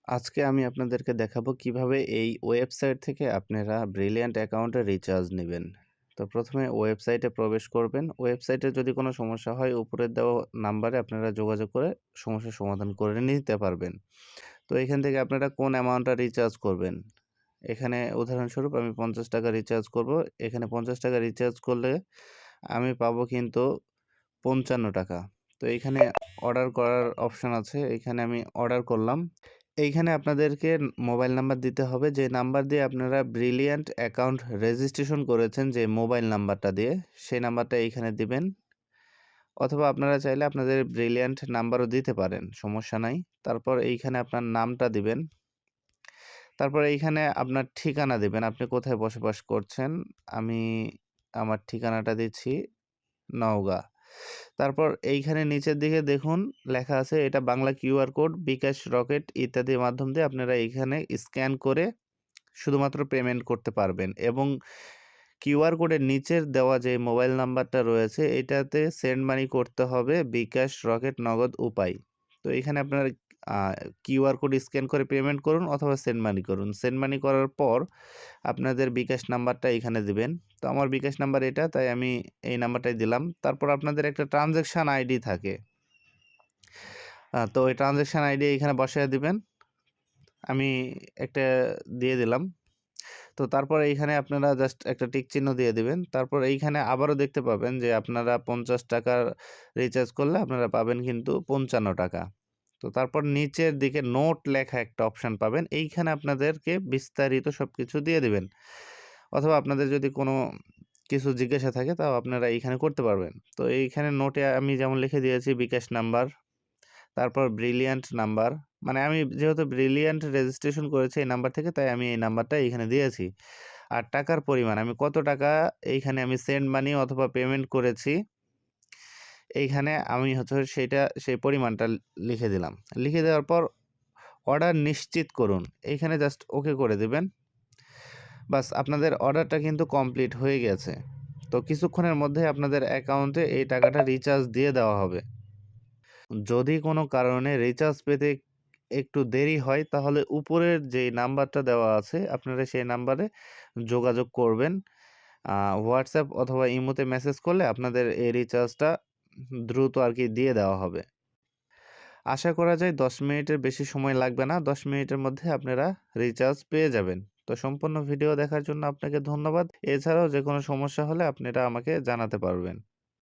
আজকে আমি আপনাদেরকে দেখাবো কিভাবে এই ওয়েবসাইট থেকে আপনারা ব্রিলিয়ান্ট অ্যাকাউন্টে রিচার্জ নেবেন। তো প্রথমে ওয়েবসাইটে প্রবেশ করবেন। ওয়েবসাইটে যদি কোনো সমস্যা হয় উপরের দেওয়া নাম্বারে আপনারা যোগাযোগ করে সমস্যার সমাধান করে নিতে পারবেন। তো এখান থেকে আপনারা কোন অ্যামাউন্টটা রিচার্জ করবেন। এখানে উদাহরণস্বরূপ আমি ৳৫০ রিচার্জ করব। এখানে ৳৫০ রিচার্জ করলে আমি পাবো কিন্তু ৳৫৫। তো এইখানে অর্ডার করার অপশন আছে। এইখানে আমি অর্ডার করলাম। এইখানে আপনাদেরকে মোবাইল নাম্বার দিতে হবে, যে নাম্বার দিয়ে আপনারা ব্রিলিয়ান্ট অ্যাকাউন্ট রেজিস্ট্রেশন করেছেন, যে মোবাইল নাম্বারটা দিয়ে সেই নাম্বারটা এইখানে দিবেন। অথবা আপনারা চাইলে আপনাদের ব্রিলিয়ান্ট নাম্বারও দিতে পারেন, সমস্যা নাই। তারপর এইখানে আপনার নামটা দিবেন। তারপর এইখানে আপনার ঠিকানা দিবেন, আপনি কোথায় বসবাস করছেন। আমি আমার ঠিকানাটা দিচ্ছি নওগাঁ। তারপর এইখানে নিচের দিকে দেখুন লেখা আছে, এটা বাংলা কিউআর কোড, বিকাশ, রকেট ইত্যাদির মাধ্যম দিয়ে আপনারা এইখানে স্ক্যান করে শুধুমাত্র পেমেন্ট করতে পারবেন। এবং কিউআর কোডের নিচের দেওয়া যে মোবাইল নাম্বারটা রয়েছে এটাতে সেন্ড মানি করতে হবে বিকাশ, রকেট, নগদ উপায়। তো এখানে আপনারা কিউআর কোড স্ক্যান করে পেমেন্ট করুন অথবা সেন্ড মানি করুন। সেন্ড মানি করার পর আপনাদের বিকাশ নাম্বারটা এখানে দিবেন। তো আমার বিকাশ নাম্বার এটা, তাই আমি এই নাম্বারটাই দিলাম। তারপর আপনাদের একটা ট্রানজ্যাকশন আইডি থাকে। তো ওই ট্রানজ্যাকশন আইডি এখানে বসায় দিবেন। আমি একটা দিয়ে দিলাম। তো তারপর এইখানে আপনারা জাস্ট একটা টিক চিহ্ন দিয়ে দিবেন। তারপর এইখানে আবারও দেখতে পাবেন যে আপনারা ৳৫০ রিচার্জ করলে আপনারা পাবেন কিন্তু ৳৫৫। তো তারপর নিচের দিকে নোট লেখা একটা অপশন পাবেন। এইখানে আপনাদেরকে বিস্তারিত সবকিছু দিয়ে দিবেন। অথবা আপনাদের যদি কোনো কিছু জিজ্ঞাসা থাকে তাও আপনারা এইখানে করতে পারবেন। তো এইখানে নোটে আমি যেমন লিখে দিয়েছি বিকাশ নাম্বার, তারপর ব্রিলিয়ান্ট নাম্বার, মানে আমি যেহেতু ব্রিলিয়ান্ট রেজিস্ট্রেশন করেছি এই নাম্বার থেকে, তাই আমি এই নাম্বারটা এইখানে দিয়েছি। আর টাকার পরিমাণ আমি কত টাকা এইখানে আমি সেন্ড মানি অথবা পেমেন্ট করেছি, এইখানে আমি সেই পরিমাণটা লিখে দিলাম। লিখে দেওয়ার পর অর্ডার নিশ্চিত করুন, এইখানে জাস্ট ওকে করে দিবেন। বাস, আপনাদের অর্ডারটা কিন্তু কমপ্লিট হয়ে গেছে। তো কিছুক্ষণের মধ্যে আপনাদের অ্যাকাউন্টে এই টাকাটা রিচার্জ দিয়ে দেওয়া হবে। যদি কোনো কারণে রিচার্জ পেতে একটু দেরি হয় তাহলে উপরের যেই নাম্বারটা দেওয়া আছে আপনারা সেই নাম্বারে যোগাযোগ করবেন। হোয়াটসঅ্যাপ অথবা ইমোতে মেসেজ করলে আপনাদের এই রিচার্জটা দ্রুত দিয়ে দেওয়া হবে। আশা করা যায় ১০ মিনিটের বেশি সময় লাগবে না। ১০ মিনিটের মধ্যে আপনারা রিচার্জ পেয়ে যাবেন। তো সম্পূর্ণ ভিডিও দেখার জন্য আপনাকে ধন্যবাদ। এছাড়াও যেকোনো সমস্যা হলে আপনারা আমাকে জানাতে পারবেন।